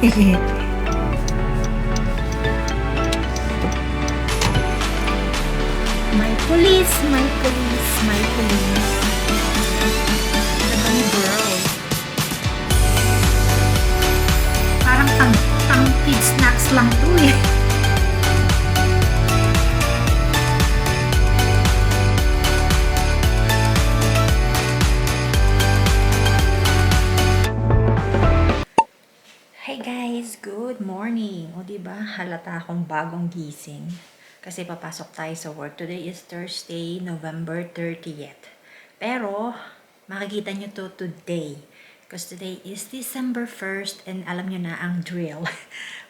My police, my police, my police. Diba ni girl? Parang pang kid snacks lang to eh. Hey guys, good morning. O diba, halata akong bagong gising. Kasi papasok tayo sa work. Today is Thursday, November 30th. Pero, makikita nyo to today. Because today is December 1st and alam nyo na ang drill.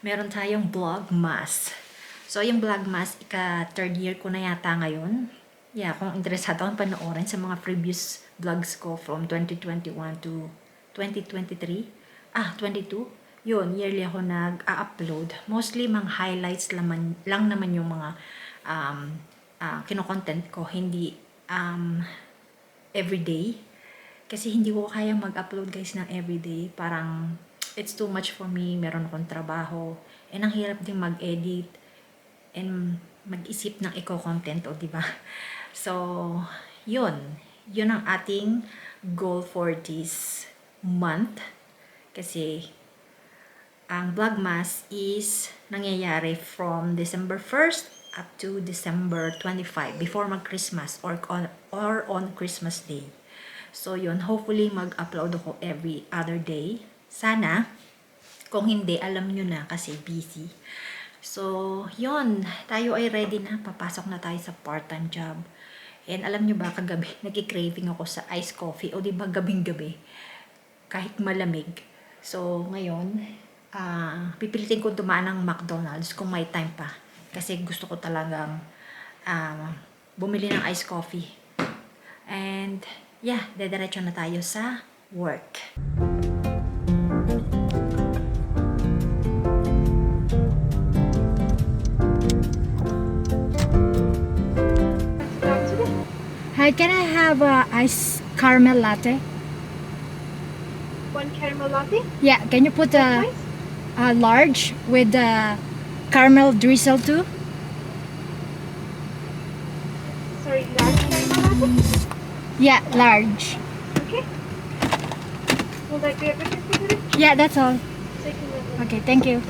Meron tayong vlogmas. So, yung vlogmas, ika-third year ko na yata ngayon. Yeah, kung interesado akong panoorin sa mga previous vlogs ko from 2021 to 2023. 22. Yun, yearly ako nag-upload. Mostly mga highlights lang naman yung mga kino-content ko. Hindi everyday. Kasi hindi ko kaya mag-upload guys ng everyday. Parang it's too much for me. Meron akong trabaho. And ang hirap din mag-edit and mag-isip ng eco-content, o diba? So, yun. Yun ang ating goal for this month. Kasi ang Vlogmas is nangyayari from December 1st up to December 25 before mag-Christmas or on Christmas Day. So yun, hopefully mag-upload ako every other day. Sana, kung hindi, alam nyo na kasi busy. So yun, tayo ay ready na. Papasok na tayo sa part-time job. And alam nyo ba, kagabi, nagki-craving ako sa iced coffee. O diba, gabing-gabi, kahit malamig. So ngayon, pipilitin ko dumaan ng McDonald's kung may time pa. Kasi gusto ko talagang bumili ng iced coffee. And yeah, dediretso na tayo sa work. Hi, can I have a iced caramel latte? One caramel latte? Yeah, can you put a large with caramel drizzle too? Sorry, large caramel latte? Yeah, large. Okay. Will that be everything for today? Yeah, that's all. Second level. Okay, thank you.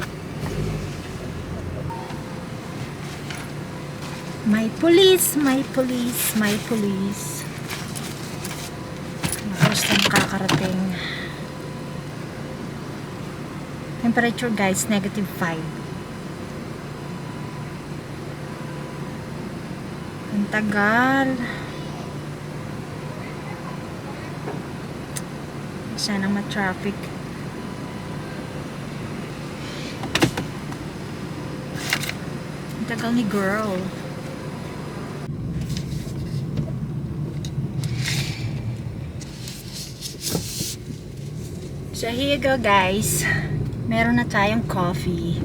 My police, my police, my police. First time kakarating. Temperature guys, -5. Ang tagal. Sanang ma-traffic. Ang tagal ni girl. So here you go guys. Meron na tayong coffee.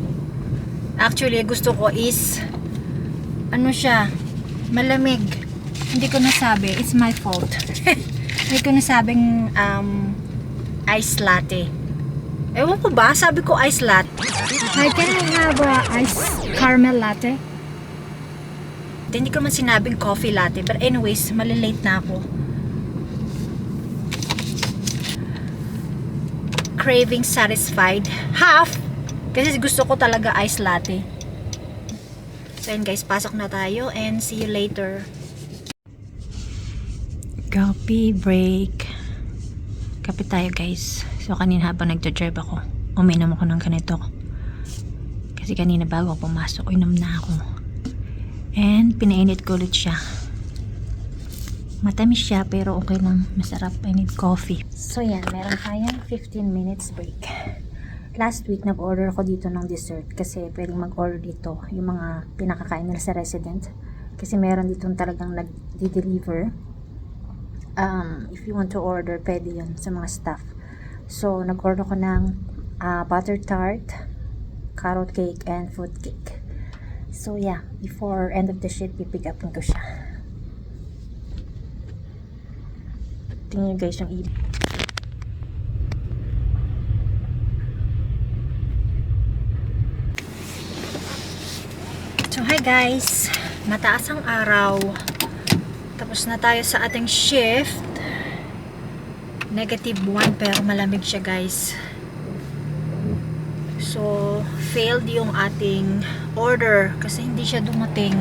Actually, gusto ko is ano siya, malamig. Hindi ko nasabi. It's my fault. Hindi ko nasabing iced latte. Ewan ko ba? Sabi ko iced latte. Hi, can I have a iced caramel latte? Hindi ko man sinabing coffee latte. But anyways, malilate na ako. Craving satisfied. Half. Kasi gusto ko talaga iced latte. So yun guys, pasok na tayo and see you later. Coffee break. Kape tayo guys. So kanina habang nagja-drive ako, uminom ako ng ganito. Kasi kanina bago ako pumasok, inom na ako. And pinainit ko ulit siya. Matamis siya pero okay lang, masarap. I need coffee. So yan, meron tayong 15 minutes break. Last week nag-order ako dito ng dessert kasi pwedeng mag-order dito yung mga pinakakain nila sa resident. Kasi meron dito talagang nag-deliver. If you want to order, pwede yun sa mga staff. So nag-order ko ng butter tart, carrot cake, and fruit cake. So yeah, before end of the shift, pipick upin ko siya. Tingnan nyo guys yung ibig. guys, mataas ang araw. Tapos na tayo sa ating shift. -1 pero malamig siya guys. So, failed yung ating order kasi hindi siya dumating.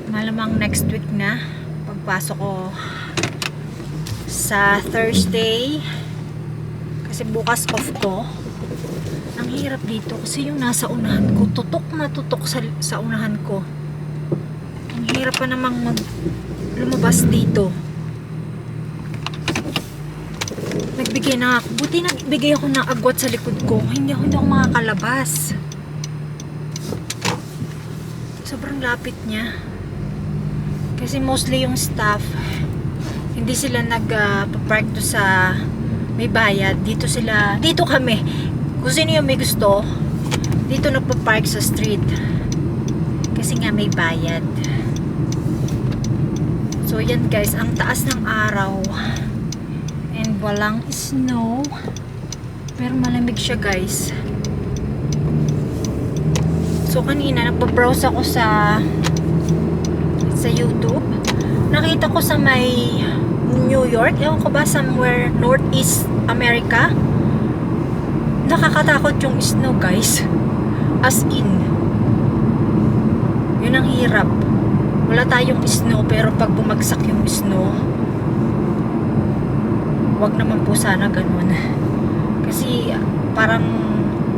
Malamang next week na pagpasok ko sa Thursday kasi bukas off ko. Ang hirap dito kasi yung nasa unahan ko tutok na tutok sa unahan ko. Ang hirap pa namang lumabas dito. Nagbigay na ako. Buti nagbigay ako ng agwat sa likod ko. Hindi ako makakalabas. Sobrang lapit niya. Kasi mostly yung staff, hindi sila nag-park to sa may bayad. Dito kami. Kung sino yung may gusto, dito nagpa-park sa street. Kasi nga may bayad. So yan guys, ang taas ng araw. And walang snow. Pero malamig siya guys. So kanina nagpa-browse ako sa YouTube. Nakita ko sa may New York, ewan ko ba, somewhere Northeast America. Nakakatakot yung snow guys. As in. Yun ang hirap. Wala tayong snow pero pag bumagsak yung snow, wag naman po sana ganun. Kasi parang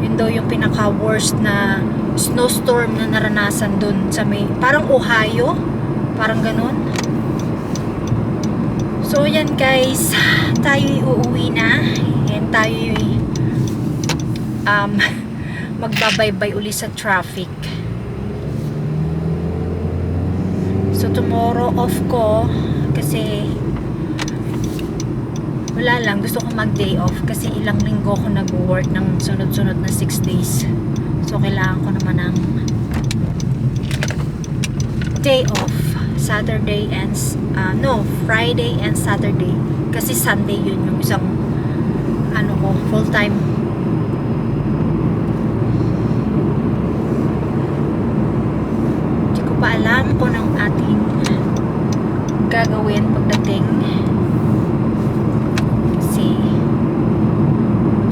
yun daw yung pinaka worst na snowstorm na naranasan dun sa may, parang Ohio, parang ganun. So yan guys, tayo'y uuwi na and tayo'y magbabaybay uli sa traffic. So tomorrow off ko kasi wala lang, gusto ko mag day off kasi ilang linggo ko nag-work ng sunod-sunod na 6 days. So kailangan ko naman ng day off, Saturday and Friday and Saturday kasi Sunday yun yung isang full time. Hindi ko pa alam kung anong ating gagawin pagdating kasi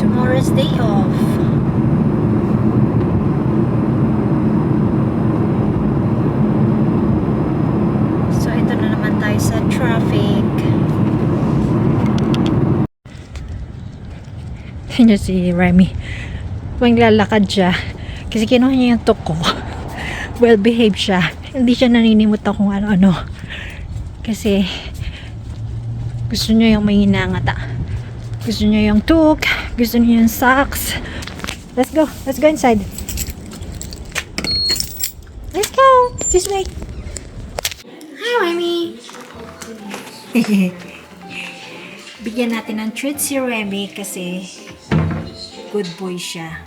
tomorrow's day off. Sa traffic. Yun si Remy. Maglalakad siya. Kasi kinuha niya yung tok ko. Well behaved siya. Hindi siya naninimutan kung ano-ano. Kasi gusto niya yung may hinangata. Gusto niya yung tok. Gusto niya yung socks. Let's go. Let's go inside. Let's go. This way. Hi, Remy. Bigyan natin ng treat si Remy kasi good boy siya.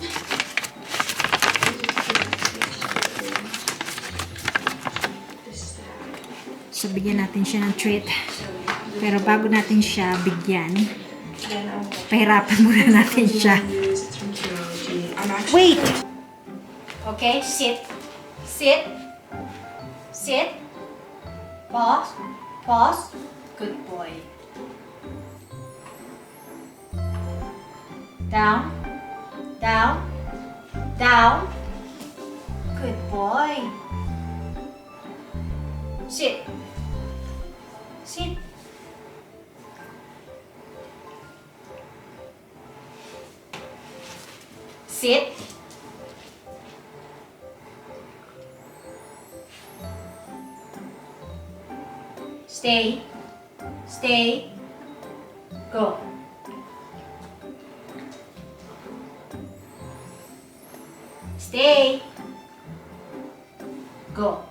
So bigyan natin siya ng treat. Pero bago natin siya bigyan, pahirapan muna natin siya. Wait! Okay, sit. Sit. Sit. Pause. Pause. Good boy. Down. Down. Down. Good boy. Sit. Sit. Sit. Stay. Stay. Go. Stay. Go.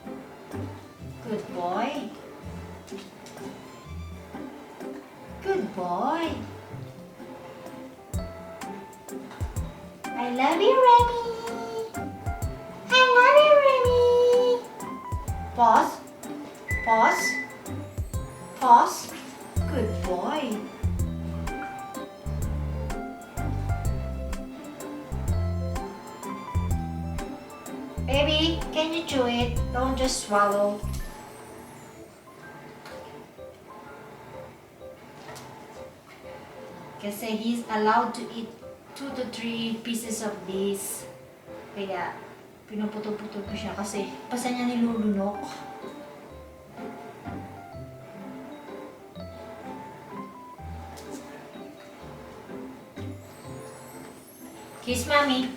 Good boy. Good boy. I love you, Remy. I love you, Remy. Pause. Pause. Pause. Good boy. Baby, can you chew it? Don't just swallow. Kasi he's allowed to eat 2 to 3 pieces of this. Kaya, pinuputol-putol ko siya kasi basta niya nilulunok. Kiss mommy.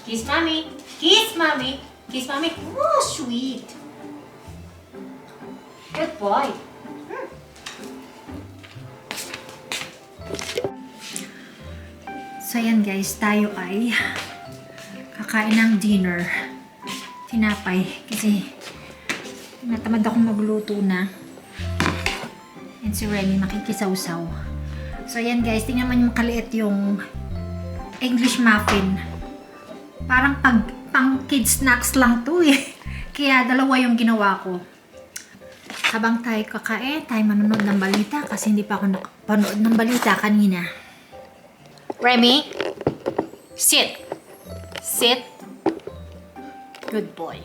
Kiss mommy. Kiss mommy. Kiss mommy. Oh, sweet. Good boy. So yan guys, tayo ay kakain ng dinner. Tinapay. Kasi natamad akong magluto na. And si Remy makikisawsaw. So yan guys, tingnan mo yung kaliit yung English muffin. Parang pang kids snacks lang to eh. Kaya dalawa yung ginawa ko. Habang tayo kakain, tayo manonood ng balita kasi hindi pa ako nakapanood ng balita kanina. Remy, sit. Sit. Good boy.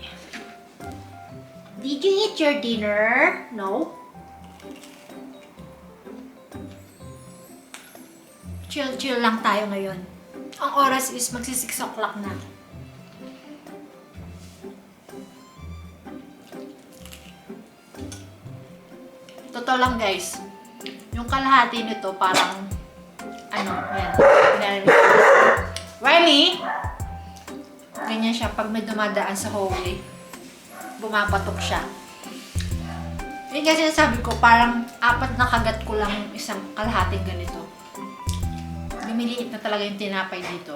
Did you eat your dinner? No? Chill lang tayo ngayon. Ang oras is magsi 6 o'clock na. Totoo lang guys. Yung kalahati nito parang yan. Riley! Ganyan siya pag may dumadaan sa hallway. Bumapatok siya. Yun kasi sabi ko, parang 4 na kagat ko lang yung isang kalahating ganito. Lumiliit na talaga yung tinapay dito.